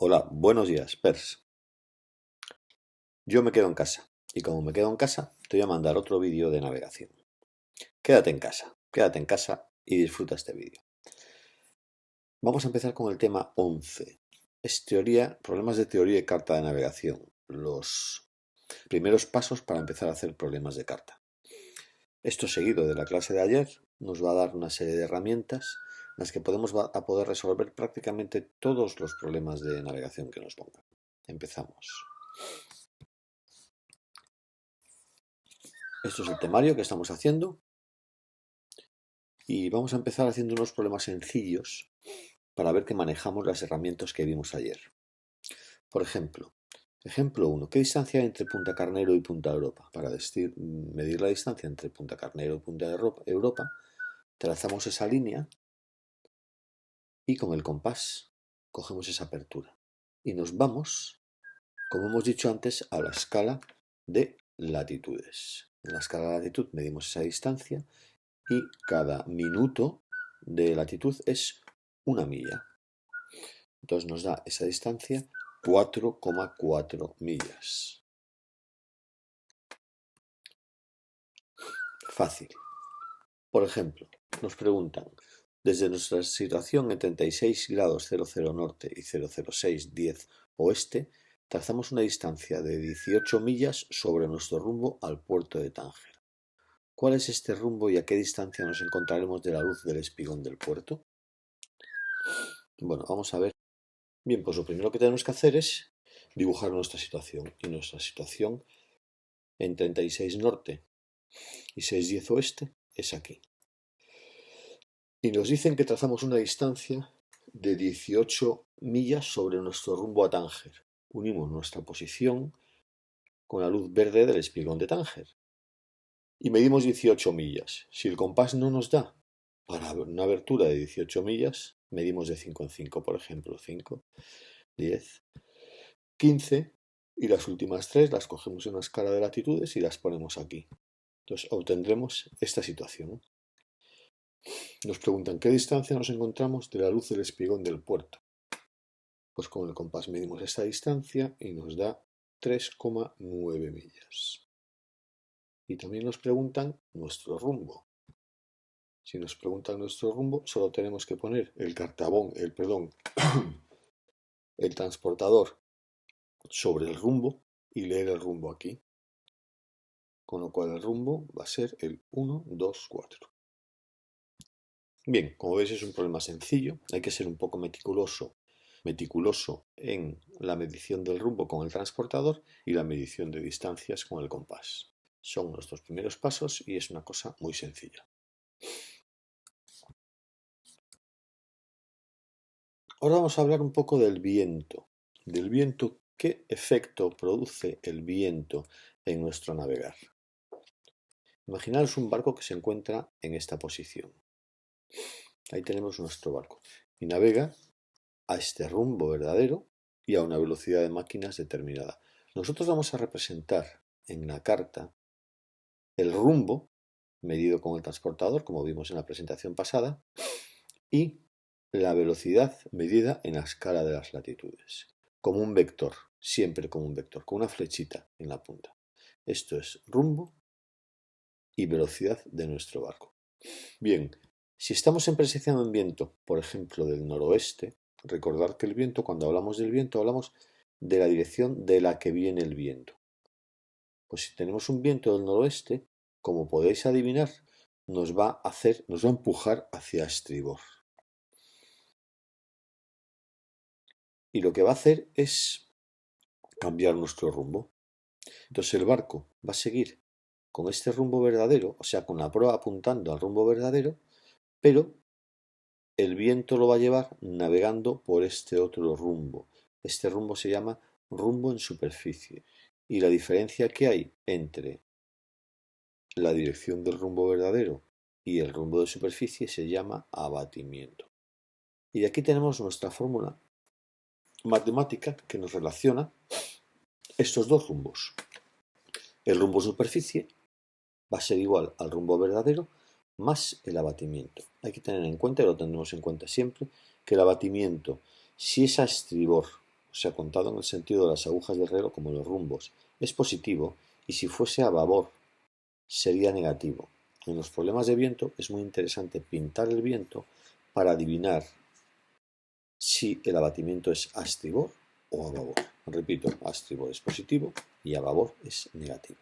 Hola, buenos días, Pers. Yo me quedo en casa y como me quedo en casa, te voy a mandar otro vídeo de navegación. Quédate en casa y disfruta este vídeo. Vamos a empezar con el tema 11. Es problemas de teoría y carta de navegación. Los primeros pasos para empezar a hacer problemas de carta. Esto seguido de la clase de ayer nos va a dar una serie de herramientas en las que podemos poder resolver prácticamente todos los problemas de navegación que nos pongan. Empezamos. Esto es el temario que estamos haciendo y vamos a empezar haciendo unos problemas sencillos para ver que manejamos las herramientas que vimos ayer. Por ejemplo, ejemplo 1. ¿Qué distancia hay entre Punta Carnero y Punta Europa? Para medir la distancia entre Punta Carnero y Punta Europa, trazamos esa línea y con el compás cogemos esa apertura y nos vamos, como hemos dicho antes, a la escala de latitudes. En la escala de latitud medimos esa distancia y cada minuto de latitud es una milla. Entonces nos da esa distancia 4,4 millas. Fácil. Por ejemplo, nos preguntan, desde nuestra situación en 36 grados 00 norte y 00610 oeste, trazamos una distancia de 18 millas sobre nuestro rumbo al puerto de Tánger. ¿Cuál es este rumbo y a qué distancia nos encontraremos de la luz del espigón del puerto? Bueno, vamos a ver. Bien, pues lo primero que tenemos que hacer es dibujar nuestra situación. Y nuestra situación en 36 norte y 610 oeste es aquí. Y nos dicen que trazamos una distancia de 18 millas sobre nuestro rumbo a Tánger. Unimos nuestra posición con la luz verde del espigón de Tánger. Y medimos 18 millas. Si el compás no nos da para una abertura de 18 millas, medimos de 5 en 5, por ejemplo. 5, 10, 15, y las últimas 3 las cogemos en una escala de latitudes y las ponemos aquí. Entonces obtendremos esta situación. Nos preguntan qué distancia nos encontramos de la luz del espigón del puerto. Pues con el compás medimos esta distancia y nos da 3,9 millas. Y también nos preguntan nuestro rumbo. Si nos preguntan nuestro rumbo, solo tenemos que poner el el transportador sobre el rumbo y leer el rumbo aquí. Con lo cual el rumbo va a ser el 1, 2, 4. Bien, como veis es un problema sencillo, hay que ser un poco meticuloso en la medición del rumbo con el transportador y la medición de distancias con el compás. Son nuestros primeros pasos y es una cosa muy sencilla. Ahora vamos a hablar un poco del viento. ¿Qué efecto produce el viento en nuestro navegar? Imaginaos un barco que se encuentra en esta posición. Ahí tenemos nuestro barco y navega a este rumbo verdadero y a una velocidad de máquinas determinada. Nosotros vamos a representar en la carta el rumbo medido con el transportador, como vimos en la presentación pasada, y la velocidad medida en la escala de las latitudes, como un vector, siempre como un vector, con una flechita en la punta. Esto es rumbo y velocidad de nuestro barco. Bien, si estamos en presencia de un viento, por ejemplo, del noroeste, recordad que el viento, cuando hablamos del viento, hablamos de la dirección de la que viene el viento. Pues si tenemos un viento del noroeste, como podéis adivinar, nos va a empujar hacia estribor. Y lo que va a hacer es cambiar nuestro rumbo. Entonces el barco va a seguir con este rumbo verdadero, o sea, con la proa apuntando al rumbo verdadero, pero el viento lo va a llevar navegando por este otro rumbo. Este rumbo se llama rumbo en superficie. Y la diferencia que hay entre la dirección del rumbo verdadero y el rumbo de superficie se llama abatimiento. Y aquí tenemos nuestra fórmula matemática que nos relaciona estos dos rumbos. El rumbo superficie va a ser igual al rumbo verdadero más el abatimiento. Hay que tener en cuenta, y lo tendremos en cuenta siempre, que el abatimiento, si es a estribor o sea, contado en el sentido de las agujas del reloj como los rumbos, es positivo, y si fuese a babor sería negativo. En los problemas de viento es muy interesante pintar el viento para adivinar si el abatimiento es a estribor o a babor. Repito, a estribor es positivo y a babor es negativo.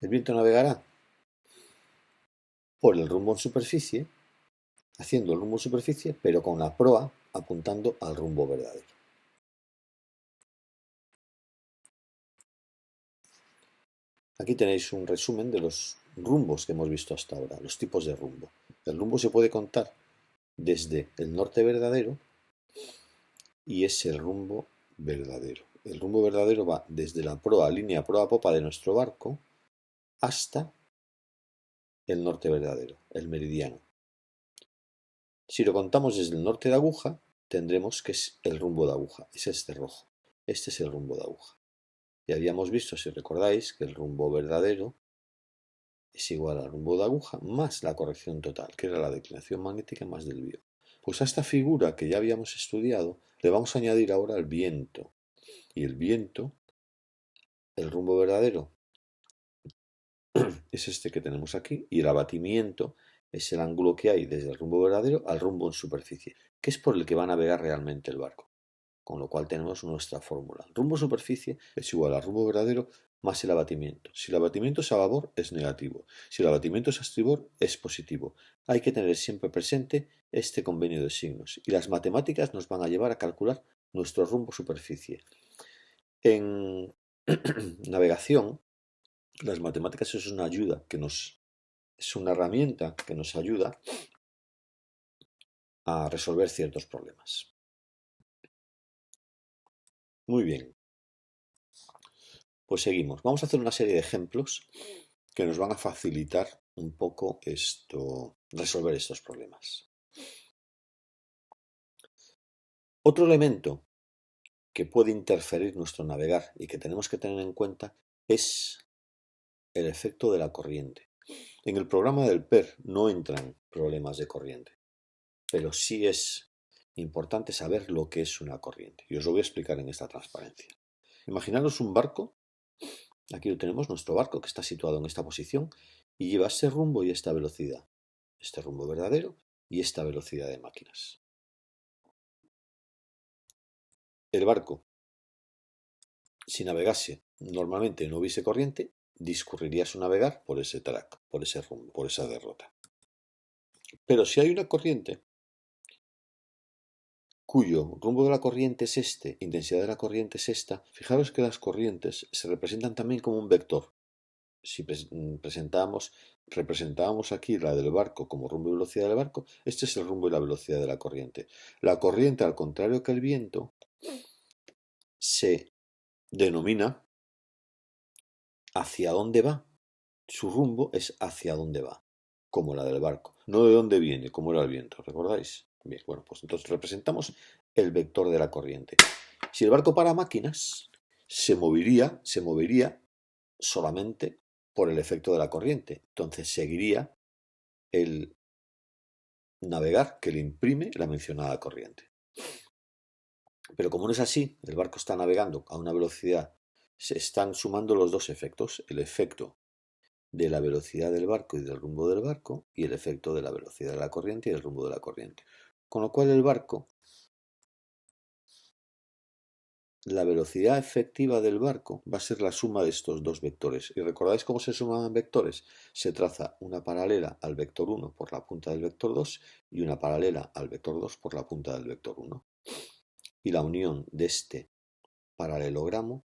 El viento navegará por el rumbo en superficie, haciendo el rumbo en superficie, pero con la proa apuntando al rumbo verdadero. Aquí tenéis un resumen de los rumbos que hemos visto hasta ahora, los tipos de rumbo. El rumbo se puede contar desde el norte verdadero y es el rumbo verdadero. El rumbo verdadero va desde la proa, línea proa-popa de nuestro barco, hasta el norte verdadero, el meridiano. Si lo contamos desde el norte de aguja, tendremos que es el rumbo de aguja, es este rojo. Este es el rumbo de aguja. Y habíamos visto, si recordáis, que el rumbo verdadero es igual al rumbo de aguja más la corrección total, que era la declinación magnética más desvío. Pues a esta figura que ya habíamos estudiado, le vamos a añadir ahora el viento. Y el viento, el rumbo verdadero, es este que tenemos aquí, y el abatimiento es el ángulo que hay desde el rumbo verdadero al rumbo en superficie, que es por el que va a navegar realmente el barco. Con lo cual tenemos nuestra fórmula. Rumbo superficie es igual al rumbo verdadero más el abatimiento. Si el abatimiento es a babor, es negativo. Si el abatimiento es a estribor, es positivo. Hay que tener siempre presente este convenio de signos. Y las matemáticas nos van a llevar a calcular nuestro rumbo superficie. En navegación, las matemáticas es una ayuda es una herramienta que nos ayuda a resolver ciertos problemas. Muy bien. Pues seguimos. Vamos a hacer una serie de ejemplos que nos van a facilitar un poco resolver estos problemas. Otro elemento que puede interferir nuestro navegar y que tenemos que tener en cuenta es el efecto de la corriente. En el programa del PER no entran problemas de corriente, pero sí es importante saber lo que es una corriente. Y os lo voy a explicar en esta transparencia. Imaginaros un barco. Aquí lo tenemos, nuestro barco, que está situado en esta posición y lleva este rumbo y esta velocidad. Este rumbo verdadero y esta velocidad de máquinas. El barco, si navegase normalmente y no hubiese corriente, discurriría su navegar por ese track, por ese rumbo, por esa derrota. Pero si hay una corriente cuyo rumbo de la corriente es este, intensidad de la corriente es esta, fijaros que las corrientes se representan también como un vector. Si representábamos aquí la del barco como rumbo y velocidad del barco, este es el rumbo y la velocidad de la corriente. La corriente, al contrario que el viento, se denomina hacia dónde va. Su rumbo es hacia dónde va, como la del barco, no de dónde viene, como era el viento, ¿recordáis? Bien, bueno, pues entonces representamos el vector de la corriente. Si el barco para máquinas, se movería solamente por el efecto de la corriente. Entonces seguiría el navegar que le imprime la mencionada corriente. Pero como no es así, el barco está navegando a una velocidad, se están sumando los dos efectos, el efecto de la velocidad del barco y del rumbo del barco y el efecto de la velocidad de la corriente y del rumbo de la corriente. Con lo cual el barco, la velocidad efectiva del barco va a ser la suma de estos dos vectores. ¿Y recordáis cómo se suman vectores? Se traza una paralela al vector 1 por la punta del vector 2 y una paralela al vector 2 por la punta del vector 1. Y la unión de este paralelogramo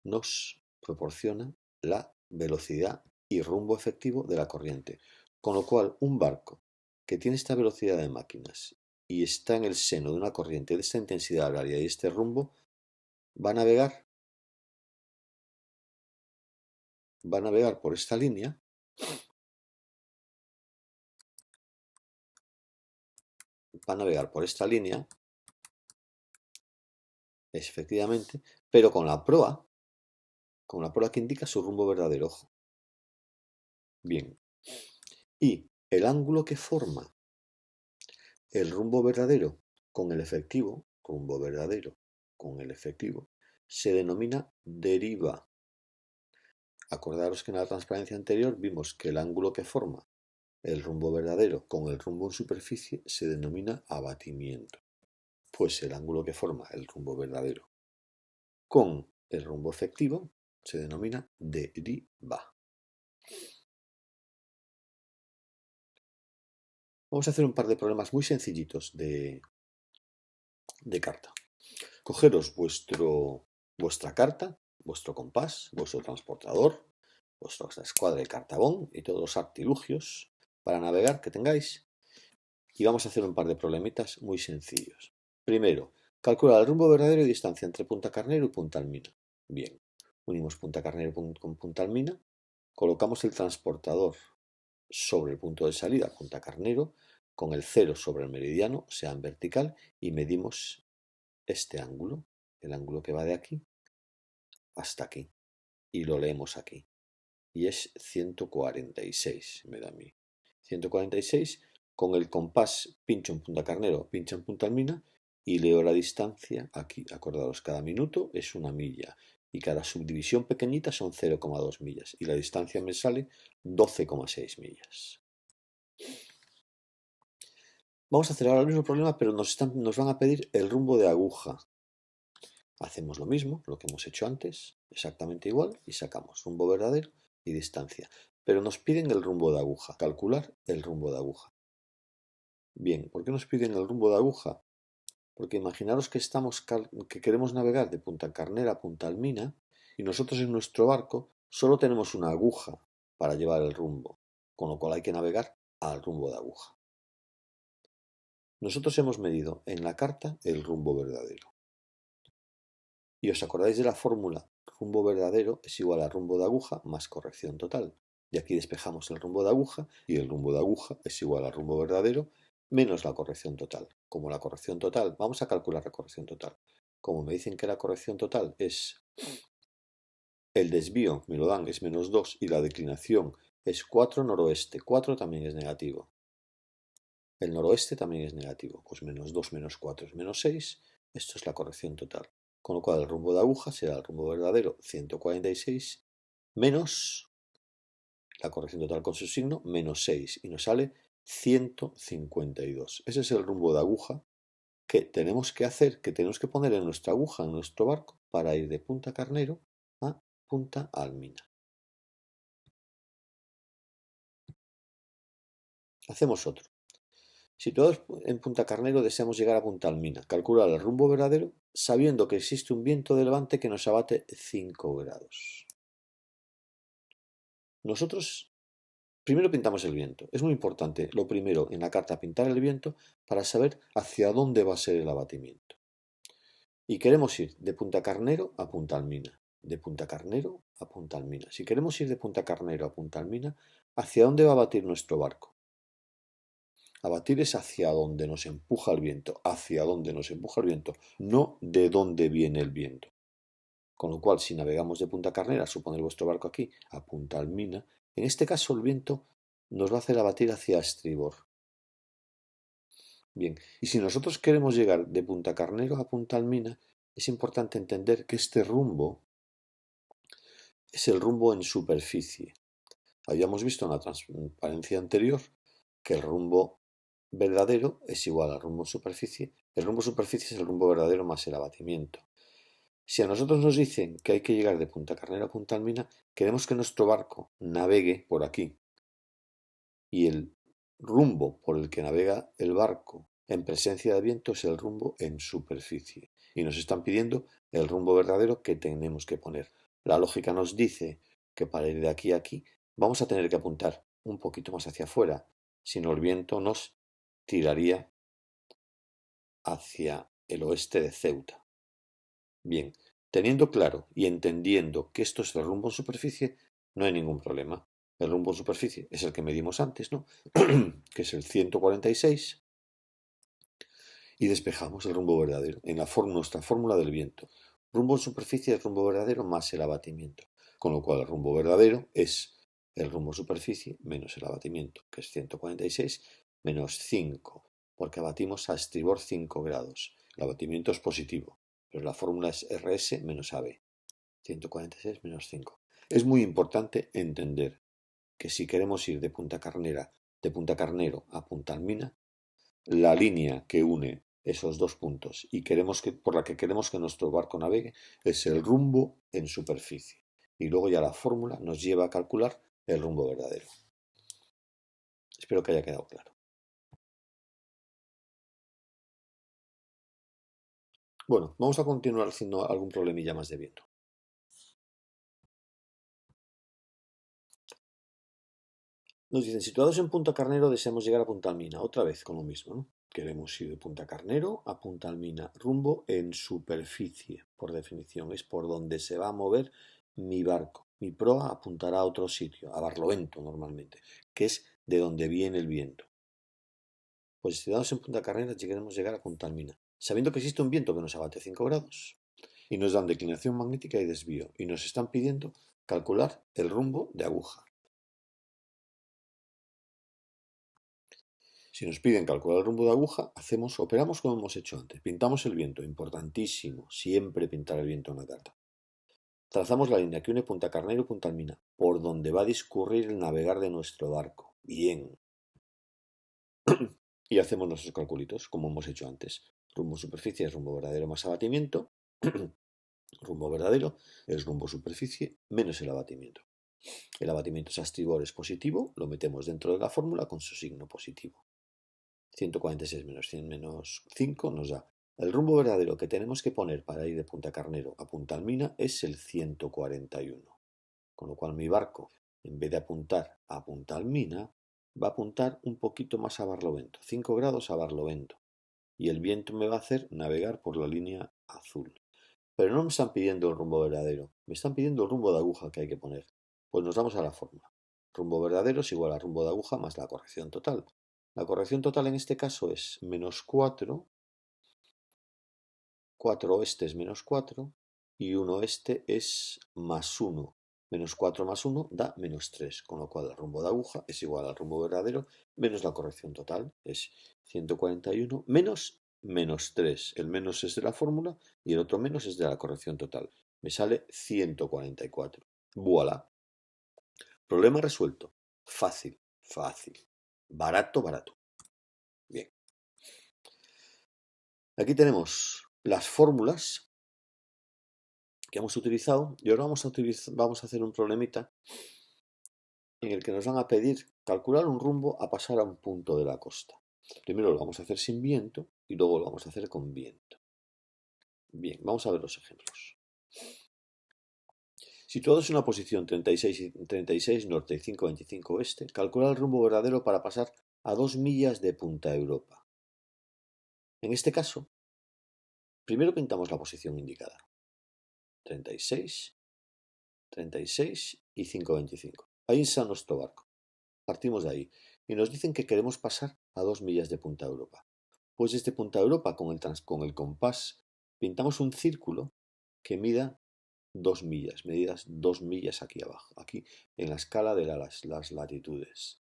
nos proporciona la velocidad y rumbo efectivo de la corriente. Con lo cual, un barco que tiene esta velocidad de máquinas y está en el seno de una corriente de esta intensidad horaria y este rumbo, va a navegar por esta línea, efectivamente, pero con la proa que indica su rumbo verdadero. Ojo. Bien. Y el ángulo que forma el rumbo verdadero con el efectivo, rumbo verdadero con el efectivo, se denomina deriva. Acordaros que en la transparencia anterior vimos que el ángulo que forma el rumbo verdadero con el rumbo en superficie se denomina abatimiento. Pues el ángulo que forma el rumbo verdadero con el rumbo efectivo se denomina deriva. Vamos a hacer un par de problemas muy sencillitos de carta. Cogeros vuestra carta, vuestro compás, vuestro transportador, vuestra escuadra de cartabón y todos los artilugios para navegar que tengáis. Y vamos a hacer un par de problemitas muy sencillos. Primero, calcula el rumbo verdadero y distancia entre Punta Carnero y Punta Almina. Bien, unimos Punta Carnero con Punta Almina, colocamos el transportador sobre el punto de salida, Punta Carnero, con el 0 sobre el meridiano, sea en vertical, y medimos este ángulo, el ángulo que va de aquí hasta aquí, y lo leemos aquí. Y es 146, me da a mí. 146, con el compás pincho en Punta Carnero, pincho en Punta Almina, y leo la distancia aquí. Acordaros, cada minuto es una milla, y cada subdivisión pequeñita son 0,2 millas, y la distancia me sale 12,6 millas. Vamos a hacer ahora el mismo problema, pero nos van a pedir el rumbo de aguja. Hacemos lo mismo, lo que hemos hecho antes, exactamente igual, y sacamos rumbo verdadero y distancia. Pero nos piden el rumbo de aguja, calcular el rumbo de aguja. Bien, ¿por qué nos piden el rumbo de aguja? Porque imaginaros que queremos navegar de Punta Carnera a Punta Almina y nosotros en nuestro barco solo tenemos una aguja para llevar el rumbo, con lo cual hay que navegar al rumbo de aguja. Nosotros hemos medido en la carta el rumbo verdadero. Y os acordáis de la fórmula, rumbo verdadero es igual a rumbo de aguja más corrección total. Y aquí despejamos el rumbo de aguja y el rumbo de aguja es igual al rumbo verdadero menos la corrección total. Como la corrección total, vamos a calcular la corrección total. Como me dicen que la corrección total es el desvío, me lo dan, es menos 2 y la declinación es 4 noroeste. 4 también es negativo. El noroeste también es negativo. Pues menos 2 menos 4 es menos 6. Esto es la corrección total. Con lo cual el rumbo de aguja será el rumbo verdadero 146 menos la corrección total con su signo menos 6 y nos sale 152. Ese es el rumbo de aguja que tenemos que hacer, que tenemos que poner en nuestra aguja, en nuestro barco, para ir de Punta Carnero a Punta Almina. Hacemos otro. Situados en Punta Carnero deseamos llegar a Punta Almina. Calcular el rumbo verdadero sabiendo que existe un viento de levante que nos abate 5 grados. Nosotros primero pintamos el viento. Es muy importante, lo primero en la carta, pintar el viento para saber hacia dónde va a ser el abatimiento. Y queremos ir de Punta Carnero a Punta Almina. De Punta Carnero a Punta Almina. Si queremos ir de Punta Carnero a Punta Almina, ¿hacia dónde va a batir nuestro barco? Abatir es hacia donde nos empuja el viento, hacia donde nos empuja el viento, no de dónde viene el viento. Con lo cual, si navegamos de Punta Carnera, suponer vuestro barco aquí, a Punta Almina, en este caso el viento nos va a hacer abatir hacia estribor. Bien, y si nosotros queremos llegar de Punta Carnero a Punta Almina, es importante entender que este rumbo es el rumbo en superficie. Habíamos visto en la transparencia anterior que el rumbo verdadero es igual al rumbo en superficie. El rumbo en superficie es el rumbo verdadero más el abatimiento. Si a nosotros nos dicen que hay que llegar de Punta Carnero a Punta Almina, queremos que nuestro barco navegue por aquí. Y el rumbo por el que navega el barco en presencia de viento es el rumbo en superficie. Y nos están pidiendo el rumbo verdadero que tenemos que poner. La lógica nos dice que para ir de aquí a aquí vamos a tener que apuntar un poquito más hacia afuera, si no el viento nos tiraría hacia el oeste de Ceuta. Bien, teniendo claro y entendiendo que esto es el rumbo en superficie, no hay ningún problema. El rumbo en superficie es el que medimos antes, ¿no? Que es el 146. Y despejamos el rumbo verdadero en nuestra fórmula del viento. Rumbo en superficie es el rumbo verdadero más el abatimiento. Con lo cual el rumbo verdadero es el rumbo en superficie menos el abatimiento, que es 146 menos 5 porque abatimos a estribor 5 grados. El abatimiento es positivo, pero la fórmula es RS menos AB, 146 menos 5. Es muy importante entender que si queremos ir de Punta Carnero a Punta Almina, la línea que une esos dos puntos y por la que queremos que nuestro barco navegue es el rumbo en superficie. Y luego ya la fórmula nos lleva a calcular el rumbo verdadero. Espero que haya quedado claro. Bueno, vamos a continuar haciendo algún problemilla más de viento. Nos dicen, situados en Punta Carnero deseamos llegar a Punta Almina, otra vez con lo mismo, ¿no? Queremos ir de Punta Carnero a Punta Almina, rumbo en superficie, por definición, es por donde se va a mover mi barco. Mi proa apuntará a otro sitio, a Barlovento normalmente, que es de donde viene el viento. Pues situados en Punta Carnero queremos llegar a Punta Almina, sabiendo que existe un viento que nos abate 5 grados y nos dan declinación magnética y desvío, y nos están pidiendo calcular el rumbo de aguja. Si nos piden calcular el rumbo de aguja, operamos como hemos hecho antes. Pintamos el viento, importantísimo, siempre pintar el viento en la carta. Trazamos la línea que une Punta Carnero y Punta Almina, por donde va a discurrir el navegar de nuestro barco. Bien. Y hacemos nuestros calculitos, como hemos hecho antes. Rumbo superficie es rumbo verdadero más abatimiento. Rumbo verdadero es rumbo superficie menos el abatimiento. El abatimiento es a estribor, es positivo, lo metemos dentro de la fórmula con su signo positivo. 146 menos 100 menos 5 nos da el rumbo verdadero que tenemos que poner para ir de Punta Carnero a Punta Almina es el 141. Con lo cual mi barco, en vez de apuntar a Punta Almina, va a apuntar un poquito más a Barlovento, 5 grados a Barlovento. Y el viento me va a hacer navegar por la línea azul. Pero no me están pidiendo el rumbo verdadero, me están pidiendo el rumbo de aguja que hay que poner. Pues nos vamos a la fórmula. Rumbo verdadero es igual a rumbo de aguja más la corrección total. La corrección total en este caso es menos 4, 4 oeste es menos 4 y 1 oeste es más 1. Menos 4 más 1 da menos 3, con lo cual el rumbo de aguja es igual al rumbo verdadero menos la corrección total, es 141 menos menos 3. El menos es de la fórmula y el otro menos es de la corrección total. Me sale 144. Voilà. Problema resuelto. Fácil, fácil. Barato, barato. Bien. Aquí tenemos las fórmulas que hemos utilizado y ahora vamos a hacer un problemita en el que nos van a pedir calcular un rumbo a pasar a un punto de la costa. Primero lo vamos a hacer sin viento y luego lo vamos a hacer con viento. Bien, vamos a ver los ejemplos. Situados en una posición 36 norte y 5,25 oeste, calcula el rumbo verdadero para pasar a 2 millas de Punta Europa. En este caso, primero pintamos la posición indicada. 36, 36 y 5,25. Ahí está nuestro barco. Partimos de ahí y nos dicen que queremos pasar a 2 millas de Punta Europa. Pues desde Punta Europa con el compás pintamos un círculo que mida 2 millas, medidas 2 millas aquí abajo, aquí en la escala de las latitudes.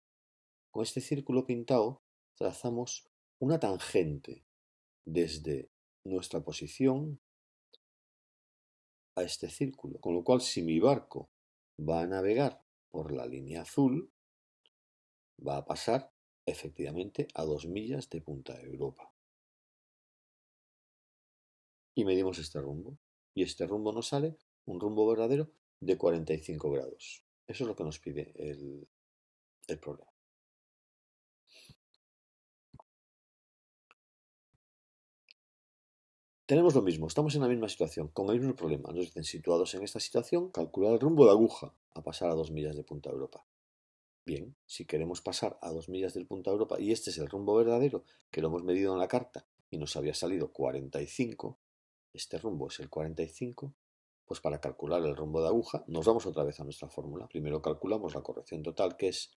Con este círculo pintado trazamos una tangente desde nuestra posición a este círculo, con lo cual si mi barco va a navegar por la línea azul, va a pasar efectivamente a 2 millas de Punta Europa. Y medimos este rumbo. Y este rumbo nos sale un rumbo verdadero de 45 grados. Eso es lo que nos pide el problema. Tenemos lo mismo, estamos en la misma situación, con el mismo problema. Nos dicen, situados en esta situación, calcular el rumbo de aguja a pasar a 2 millas de Punta Europa. Bien, si queremos pasar a 2 millas del Punta Europa y este es el rumbo verdadero, que lo hemos medido en la carta y nos había salido 45, este rumbo es el 45, pues para calcular el rumbo de aguja nos vamos otra vez a nuestra fórmula. Primero calculamos la corrección total, que es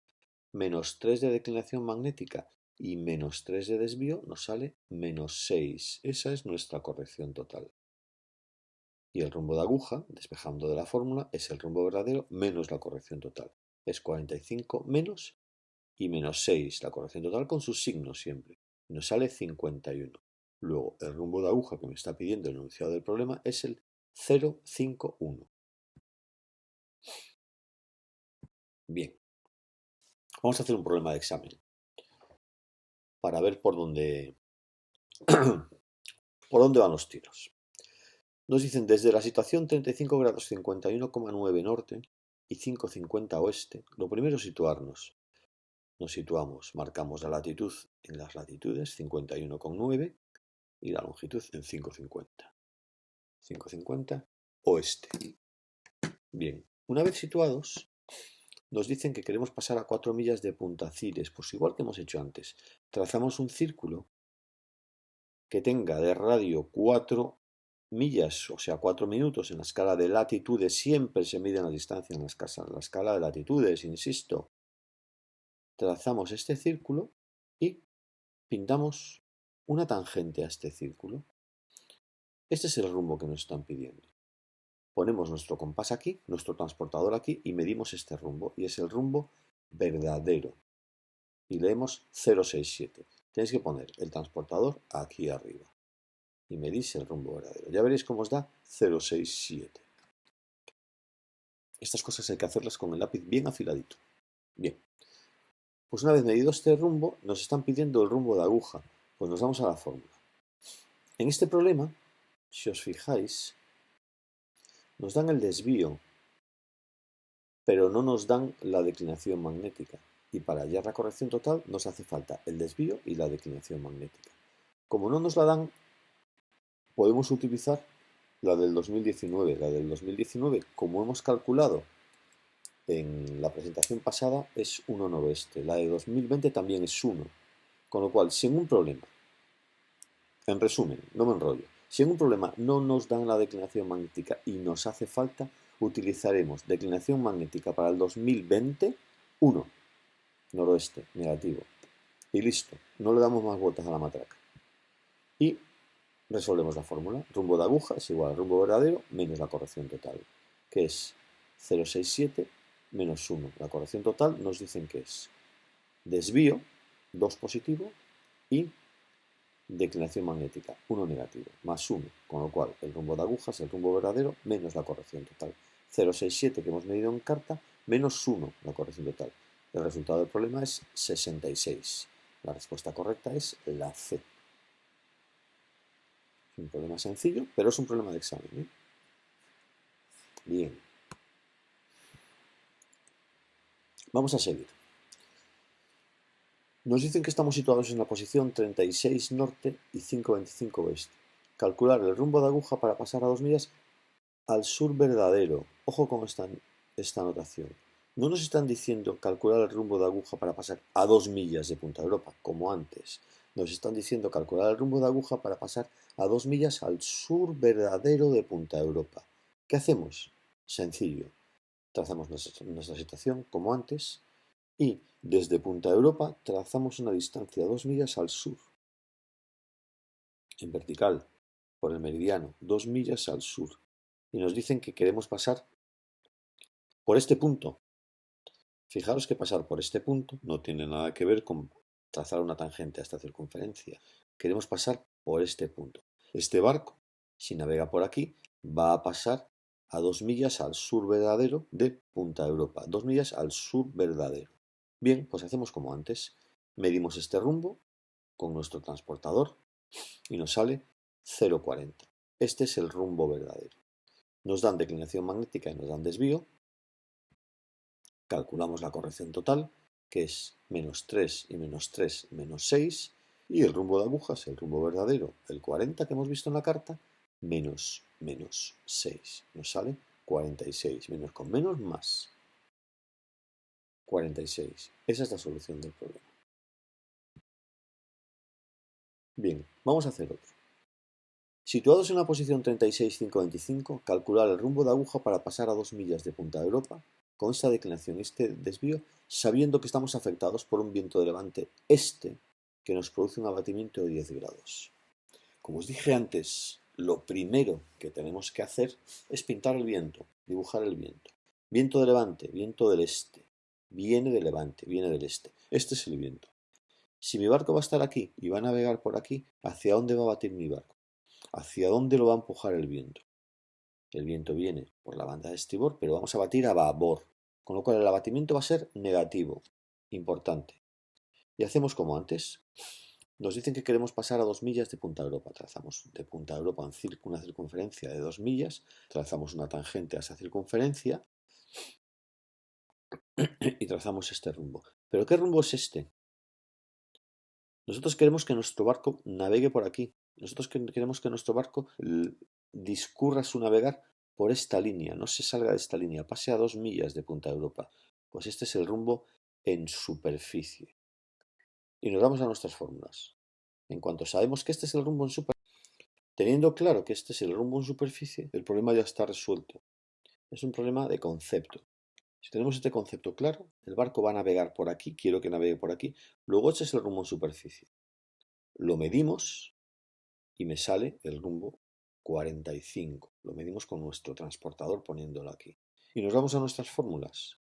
menos 3 de declinación magnética y menos 3 de desvío, nos sale menos 6. Esa es nuestra corrección total. Y el rumbo de aguja, despejando de la fórmula, es el rumbo verdadero menos la corrección total. Es 45 menos y menos 6, la corrección total con sus signos siempre. Nos sale 51. Luego, el rumbo de aguja que me está pidiendo el enunciado del problema es el 051. Bien, vamos a hacer un problema de examen para ver por dónde, por dónde van los tiros. Nos dicen desde la situación 35 grados 51,9 norte y 5,50 oeste. Lo primero es situarnos. Nos situamos, marcamos la latitud en las latitudes 51,9 y la longitud en 5,50. 5,50 oeste. Bien, una vez situados, nos dicen que queremos pasar a 4 millas de Punta Cires, pues igual que hemos hecho antes. Trazamos un círculo que tenga de radio 4 millas, o sea, 4 minutos. En la escala de latitudes siempre se mide la distancia en la escala de latitudes, insisto. Trazamos este círculo y pintamos una tangente a este círculo. Este es el rumbo que nos están pidiendo. Ponemos nuestro compás aquí, nuestro transportador aquí y medimos este rumbo. Y es el rumbo verdadero. Y leemos 067. Tenéis que poner el transportador aquí arriba. Y medís el rumbo verdadero. Ya veréis cómo os da 067. Estas cosas hay que hacerlas con el lápiz bien afiladito. Bien. Pues una vez medido este rumbo, nos están pidiendo el rumbo de aguja. Pues nos vamos a la fórmula. En este problema, si os fijáis, nos dan el desvío, pero no nos dan la declinación magnética. Y para hallar la corrección total nos hace falta el desvío y la declinación magnética. Como no nos la dan, podemos utilizar la del 2019. La del 2019, como hemos calculado en la presentación pasada, es 1 noroeste. La de 2020 también es 1. Con lo cual, sin un problema, en resumen, no me enrollo, si en un problema no nos dan la declinación magnética y nos hace falta, utilizaremos declinación magnética para el 2020, 1, noroeste, negativo. Y listo, no le damos más vueltas a la matraca. Y resolvemos la fórmula. Rumbo de aguja es igual al rumbo verdadero menos la corrección total, que es 067 menos 1. La corrección total nos dicen que es desvío, 2 positivo, y declinación magnética, 1 negativo, más 1, con lo cual el rumbo de aguja es el rumbo verdadero menos la corrección total. 067 que hemos medido en carta, menos 1 la corrección total. El resultado del problema es 66. La respuesta correcta es la C. Es un problema sencillo, pero es un problema de examen, ¿eh? Bien. Vamos a seguir. Nos dicen que estamos situados en la posición 36 norte y 5,25 oeste. Calcular el rumbo de aguja para pasar a 2 millas al sur verdadero. Ojo con esta anotación. No nos están diciendo calcular el rumbo de aguja para pasar a 2 millas de Punta Europa, como antes. Nos están diciendo calcular el rumbo de aguja para pasar a 2 millas al sur verdadero de Punta Europa. ¿Qué hacemos? Sencillo. Trazamos nuestra situación como antes y desde Punta Europa trazamos una distancia de 2 millas al sur. En vertical, por el meridiano, 2 millas al sur. Y nos dicen que queremos pasar por este punto. Fijaros que pasar por este punto no tiene nada que ver con trazar una tangente a esta circunferencia. Queremos pasar por este punto. Este barco, si navega por aquí, va a pasar a 2 millas al sur verdadero de Punta Europa. 2 millas al sur verdadero. Bien, pues hacemos como antes. Medimos este rumbo con nuestro transportador y nos sale 0,40. Este es el rumbo verdadero. Nos dan declinación magnética y nos dan desvío. Calculamos la corrección total, que es menos 3 y menos 3 menos 6, y el rumbo de agujas, el rumbo verdadero, el 40 que hemos visto en la carta, menos 6. Nos sale 46, menos con menos más 46. Esa es la solución del problema. Bien, vamos a hacer otro. Situados en la posición 36,525, calcular el rumbo de aguja para pasar a 2 millas de Punta Europa con esta declinación, este desvío, sabiendo que estamos afectados por un viento de levante este que nos produce un abatimiento de 10 grados. Como os dije antes, lo primero que tenemos que hacer es pintar el viento, dibujar el viento. Viento de levante, viento del este, viene de levante, viene del este. Este es el viento. Si mi barco va a estar aquí y va a navegar por aquí, ¿hacia dónde va a batir mi barco? ¿Hacia dónde lo va a empujar el viento? El viento viene por la banda de estribor, pero vamos a batir a babor, con lo cual el abatimiento va a ser negativo. Importante. Y hacemos como antes. Nos dicen que queremos pasar a 2 millas de Punta Europa. Trazamos de Punta Europa una circunferencia de 2 millas, trazamos una tangente a esa circunferencia y trazamos este rumbo. ¿Pero qué rumbo es este? Nosotros queremos que nuestro barco navegue por aquí. Nosotros queremos que nuestro barco discurra su navegar por esta línea, no se salga de esta línea, pase a 2 millas de Punta Europa. Pues este es el rumbo en superficie. Y nos vamos a nuestras fórmulas. En cuanto sabemos que este es el rumbo en superficie, teniendo claro que este es el rumbo en superficie, el problema ya está resuelto. Es un problema de concepto. Si tenemos este concepto claro, el barco va a navegar por aquí, quiero que navegue por aquí, luego este es el rumbo en superficie. Lo medimos y me sale el rumbo 45. Lo medimos con nuestro transportador poniéndolo aquí. Y nos vamos a nuestras fórmulas.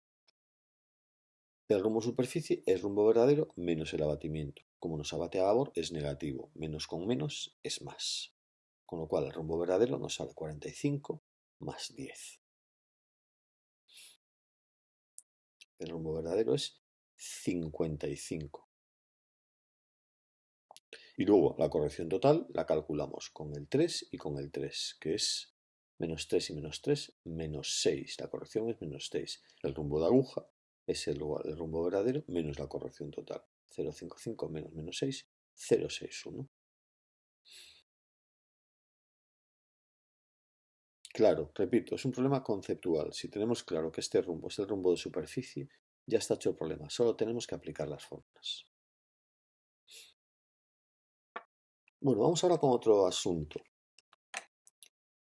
El rumbo superficie es rumbo verdadero menos el abatimiento. Como nos abate a babor es negativo. Menos con menos es más. Con lo cual el rumbo verdadero nos sale 45 más 10. El rumbo verdadero es 55. Y luego la corrección total la calculamos con el 3 y con el 3, que es menos 3 y menos 3, menos 6. La corrección es menos 6. El rumbo de aguja es el rumbo verdadero menos la corrección total. 0,55 menos menos 6, 0,61. Claro, repito, es un problema conceptual. Si tenemos claro que este rumbo es el rumbo de superficie, ya está hecho el problema. Solo tenemos que aplicar las fórmulas. Bueno, vamos ahora con otro asunto.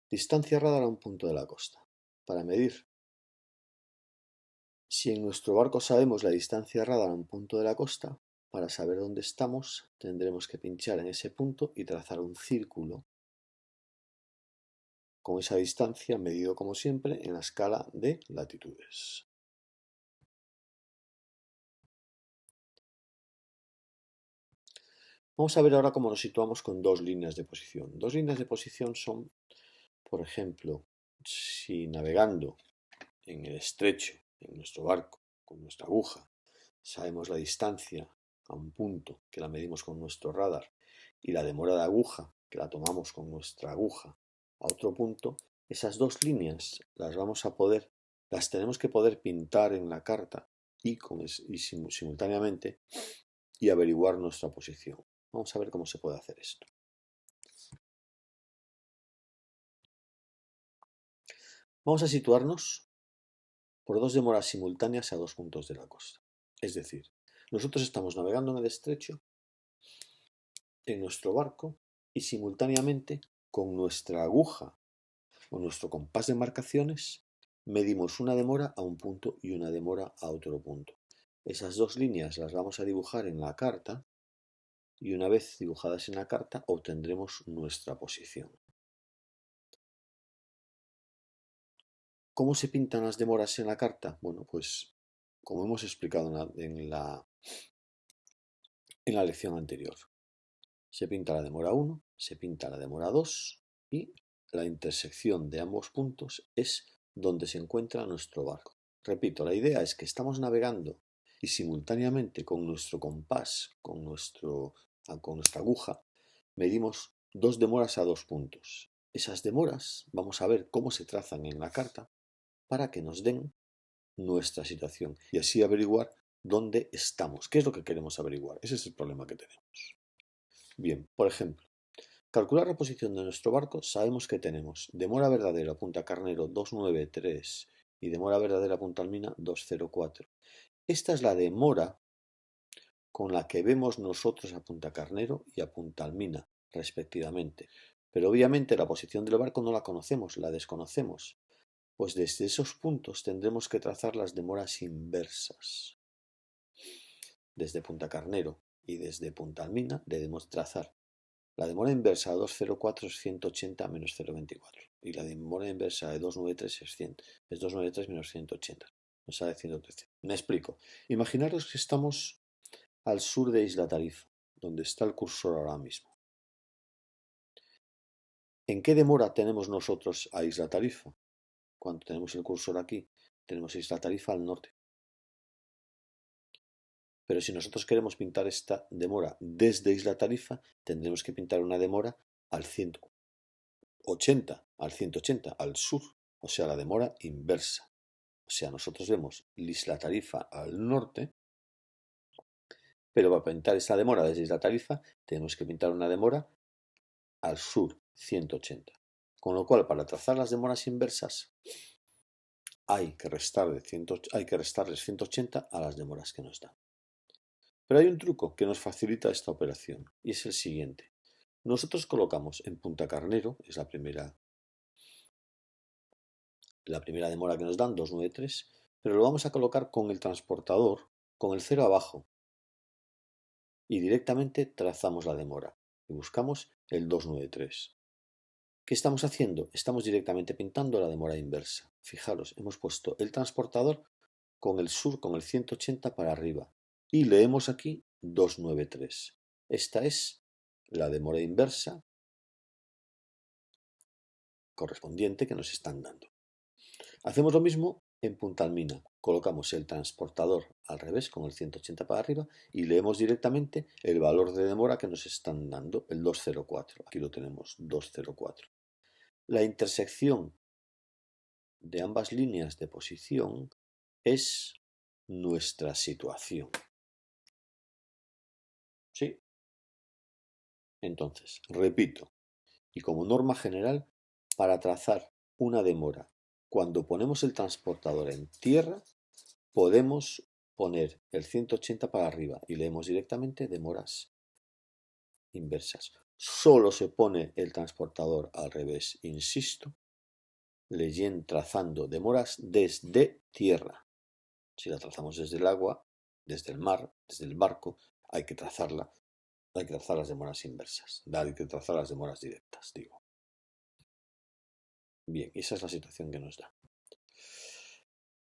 Distancia radar a un punto de la costa. Para medir si en nuestro barco sabemos la distancia radar a un punto de la costa, para saber dónde estamos tendremos que pinchar en ese punto y trazar un círculo con esa distancia medido como siempre en la escala de latitudes. Vamos a ver ahora cómo nos situamos con dos líneas de posición. Dos líneas de posición son, por ejemplo, si navegando en el estrecho, en nuestro barco, con nuestra aguja, sabemos la distancia a un punto que la medimos con nuestro radar y la demora de aguja que la tomamos con nuestra aguja a otro punto, esas dos líneas las tenemos que poder pintar en la carta y simultáneamente y averiguar nuestra posición. Vamos a ver cómo se puede hacer esto. Vamos a situarnos por dos demoras simultáneas a dos puntos de la costa. Es decir, nosotros estamos navegando en el estrecho en nuestro barco y simultáneamente con nuestra aguja o nuestro compás de marcaciones medimos una demora a un punto y una demora a otro punto. Esas dos líneas las vamos a dibujar en la carta y una vez dibujadas en la carta obtendremos nuestra posición. ¿Cómo se pintan las demoras en la carta? Bueno, pues como hemos explicado en la lección anterior. Se pinta la demora 1, se pinta la demora 2 y la intersección de ambos puntos es donde se encuentra nuestro barco. Repito, la idea es que estamos navegando y simultáneamente con nuestro compás, con nuestra aguja, medimos dos demoras a dos puntos. Esas demoras vamos a ver cómo se trazan en la carta para que nos den nuestra situación y así averiguar dónde estamos. ¿Qué es lo que queremos averiguar? Ese es el problema que tenemos. Bien, por ejemplo, calcular la posición de nuestro barco, sabemos que tenemos demora verdadera Punta Carnero 293 y demora verdadera Punta Almina 204. Esta es la demora con la que vemos nosotros a Punta Carnero y a Punta Almina, respectivamente. Pero obviamente la posición del barco no la conocemos, la desconocemos. Pues desde esos puntos tendremos que trazar las demoras inversas. Desde Punta Carnero y desde Punta Almina debemos trazar la demora inversa de 204 es 180 menos 0,24 y la demora inversa de 293 es 100, es 293 menos 180, nos sale 113. Me explico. Imaginaros que estamos al sur de Isla Tarifa, donde está el cursor ahora mismo. ¿En qué demora tenemos nosotros a Isla Tarifa? Cuando tenemos el cursor aquí, tenemos Isla Tarifa al norte. Pero si nosotros queremos pintar esta demora desde Isla Tarifa, tendremos que pintar una demora al 180, al sur, o sea, la demora inversa. O sea, nosotros vemos Isla Tarifa al norte, pero para pintar esa demora desde Isla Tarifa, tenemos que pintar una demora al sur, 180. Con lo cual, para trazar las demoras inversas, hay que restarles 180 a las demoras que nos dan. Pero hay un truco que nos facilita esta operación, y es el siguiente. Nosotros colocamos en Punta Carnero, es la primera demora que nos dan, 293, pero lo vamos a colocar con el transportador, con el 0 abajo, y directamente trazamos la demora, y buscamos el 293. ¿Qué estamos haciendo? Estamos directamente pintando la demora inversa. Fijaros, hemos puesto el transportador con el sur, con el 180 para arriba, y leemos aquí 293. Esta es la demora inversa correspondiente que nos están dando. Hacemos lo mismo en Punta Almina. Colocamos el transportador al revés con el 180 para arriba y leemos directamente el valor de demora que nos están dando, el 204. Aquí lo tenemos, 204. La intersección de ambas líneas de posición es nuestra situación. ¿Sí? Entonces, repito, y como norma general, para trazar una demora, cuando ponemos el transportador en tierra, podemos poner el 180 para arriba y leemos directamente demoras inversas. Solo se pone el transportador al revés, insisto, trazando demoras desde tierra. Si la trazamos desde el agua, desde el mar, desde el barco, hay que trazar las demoras inversas, hay que trazar las demoras directas, digo. Bien, esa es la situación que nos da.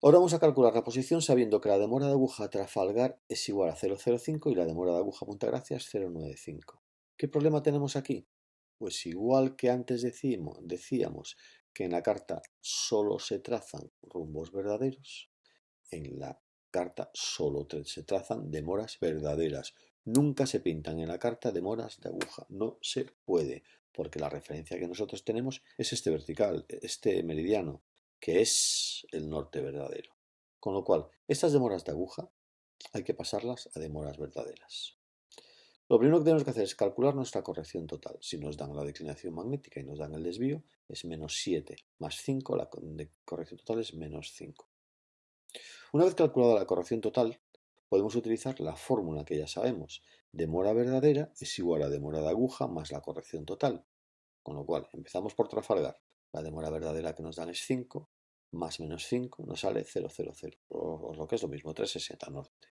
Ahora vamos a calcular la posición sabiendo que la demora de aguja a Trafalgar es igual a 0,05 y la demora de aguja a Punta Gracia es 0,95. ¿Qué problema tenemos aquí? Pues igual que antes decíamos que en la carta solo se trazan rumbos verdaderos, en la carta solo se trazan demoras verdaderas. Nunca se pintan en la carta demoras de aguja. No se puede, porque la referencia que nosotros tenemos es este vertical, este meridiano, que es el norte verdadero. Con lo cual, estas demoras de aguja hay que pasarlas a demoras verdaderas. Lo primero que tenemos que hacer es calcular nuestra corrección total. Si nos dan la declinación magnética y nos dan el desvío, es menos 7 más 5, la corrección total es menos 5. Una vez calculada la corrección total, podemos utilizar la fórmula que ya sabemos. Demora verdadera es igual a demora de aguja más la corrección total. Con lo cual, empezamos por Trafalgar. La demora verdadera que nos dan es 5, más menos 5 nos sale 0,00, o lo que es lo mismo, 360 norte.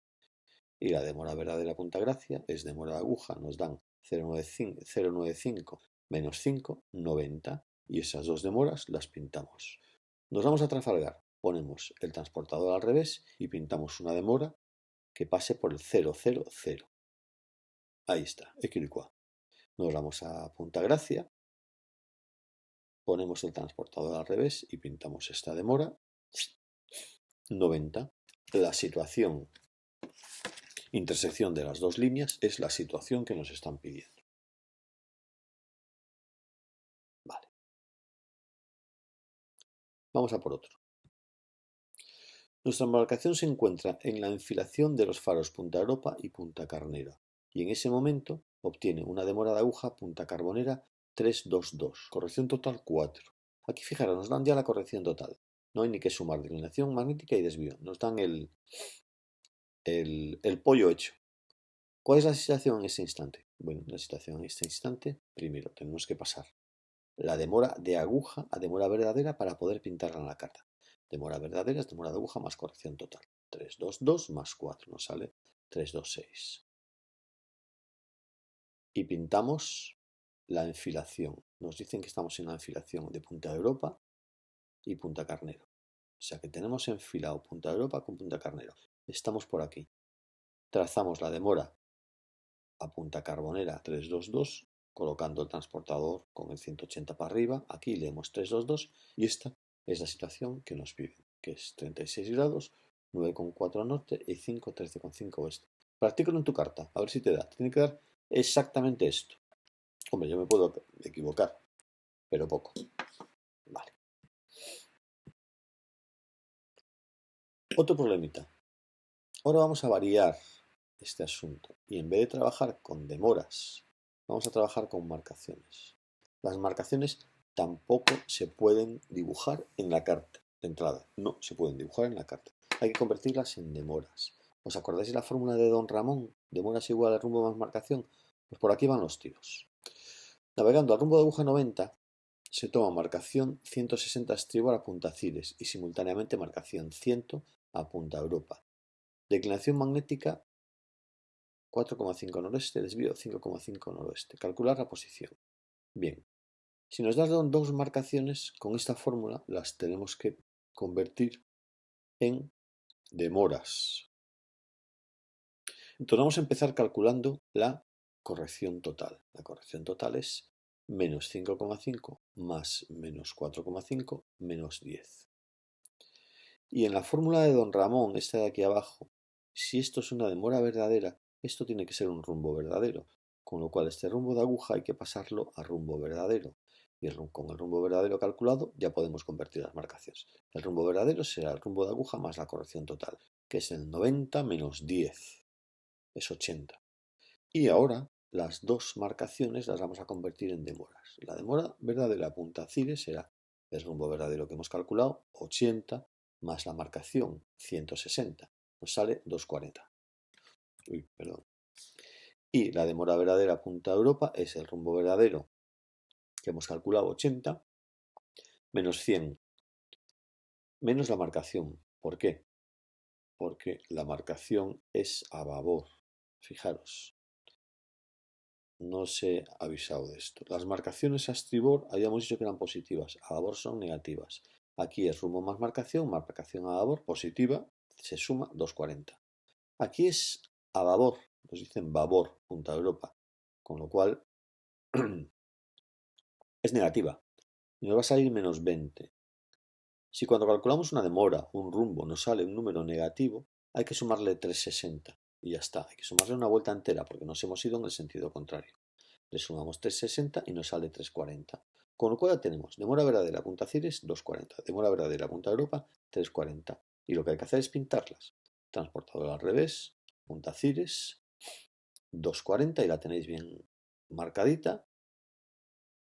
Y la demora verdadera Punta Gracia es demora de aguja, nos dan 0,95 menos 5, 90. Y esas dos demoras las pintamos. Nos vamos a Trafalgar, ponemos el transportador al revés y pintamos una demora que pase por el 000. Ahí está, equilicuá. Nos vamos a Punta Gracia, ponemos el transportador al revés y pintamos esta demora 90. La situación, intersección de las dos líneas, es la situación que nos están pidiendo. Vale. Vamos a por otro. Nuestra embarcación se encuentra en la enfilación de los faros Punta Europa y Punta Carnera, y en ese momento obtiene una demora de aguja Punta Carbonera 322, corrección total 4. Aquí fijaros, nos dan ya la corrección total. No hay ni que sumar declinación magnética y desvío. Nos dan el pollo hecho. ¿Cuál es la situación en este instante? Bueno, la situación en este instante, primero tenemos que pasar la demora de aguja a demora verdadera para poder pintarla en la carta. Demora verdadera es demora de aguja más corrección total. 322 más 4 nos sale 326. Y pintamos la enfilación. Nos dicen que estamos en la enfilación de Punta Europa y Punta Carnero. O sea que tenemos enfilado Punta Europa con Punta Carnero. Estamos por aquí. trazamos la demora a Punta Carbonera 322, colocando el transportador con el 180 para arriba. Aquí leemos 322 y esta es la situación que nos piden, que es 36 grados, 9,4 norte y 5, 13,5 oeste. Practícalo en tu carta, a ver si te da. Te tiene que dar exactamente esto. Hombre, yo me puedo equivocar, pero poco. Vale. Otro problemita. Ahora vamos a variar este asunto y en vez de trabajar con demoras, vamos a trabajar con marcaciones. Las marcaciones tampoco se pueden dibujar en la carta de entrada. No se pueden dibujar en la carta. Hay que convertirlas en demoras. ¿Os acordáis de la fórmula de Don Ramón? Demoras igual a rumbo más marcación. Pues por aquí van los tiros. Navegando al rumbo de aguja 90, se toma marcación 160 estribor a Punta Cires y simultáneamente marcación 100 a Punta Europa. Declinación magnética 4,5 noroeste, desvío 5,5 noroeste. Calcular la posición. Bien, si nos dan dos marcaciones, con esta fórmula las tenemos que convertir en demoras. Entonces vamos a empezar calculando la corrección total. La corrección total es menos 5,5 más menos 4,5 menos 10. Y en la fórmula de Don Ramón, esta de aquí abajo, si esto es una demora verdadera, esto tiene que ser un rumbo verdadero, con lo cual este rumbo de aguja hay que pasarlo a rumbo verdadero. Y con el rumbo verdadero calculado ya podemos convertir las marcaciones. El rumbo verdadero será el rumbo de aguja más la corrección total, que es el 90 menos 10, es 80. Y ahora las dos marcaciones las vamos a convertir en demoras. La demora verdadera a Punta Cires será el rumbo verdadero que hemos calculado, 80, más la marcación 160, nos sale 240. Uy, perdón. Y la demora verdadera a Punta Europa es el rumbo verdadero que hemos calculado, 80, menos 100, menos la marcación. ¿Por qué? Porque la marcación es a babor. Fijaros, no os he avisado de esto. Las marcaciones a estribor habíamos dicho que eran positivas, a babor son negativas. Aquí es rumbo más marcación a babor positiva, se suma 240. Aquí es a babor, nos dicen babor, Punta Europa, con lo cual es negativa y nos va a salir menos 20. Si cuando calculamos una demora, un rumbo, nos sale un número negativo, hay que sumarle 360 y ya está. Hay que sumarle una vuelta entera porque nos hemos ido en el sentido contrario. Le sumamos 360 y nos sale 340. Con lo cual ya tenemos demora verdadera Punta Cires 240, demora verdadera Punta Europa 340. Y lo que hay que hacer es pintarlas. Transportador al revés, Punta Cires 240 y la tenéis bien marcadita.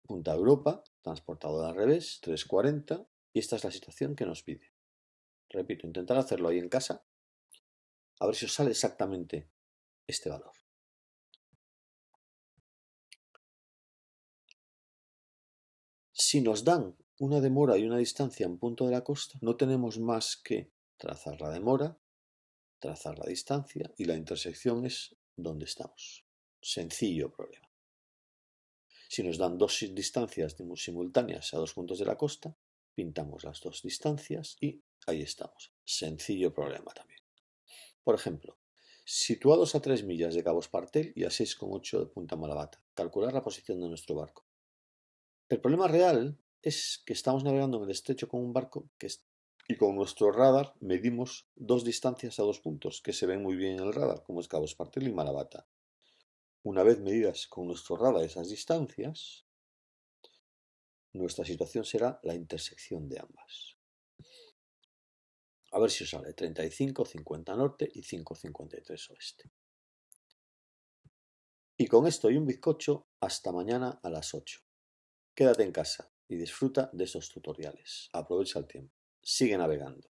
Punta Europa, transportador al revés 340 y esta es la situación que nos pide. Repito, intentar hacerlo ahí en casa a ver si os sale exactamente este valor. Si nos dan una demora y una distancia en punto de la costa, no tenemos más que trazar la demora, trazar la distancia y la intersección es donde estamos. Sencillo problema. Si nos dan dos distancias simultáneas a dos puntos de la costa, pintamos las dos distancias y ahí estamos. Sencillo problema también. Por ejemplo, situados a 3 millas de Cabo Espartel y a 6,8 de Punta Malabata, calcular la posición de nuestro barco. El problema real es que estamos navegando en el estrecho con un barco y con nuestro radar medimos dos distancias a dos puntos que se ven muy bien en el radar, como es Cabo Espartel y Malabata. Una vez medidas con nuestro radar esas distancias, nuestra situación será la intersección de ambas. A ver si os sale 35, 50 norte y 5,53 oeste. Y con esto y un bizcocho, hasta mañana a las 8. Quédate en casa y disfruta de esos tutoriales. Aprovecha el tiempo. Sigue navegando.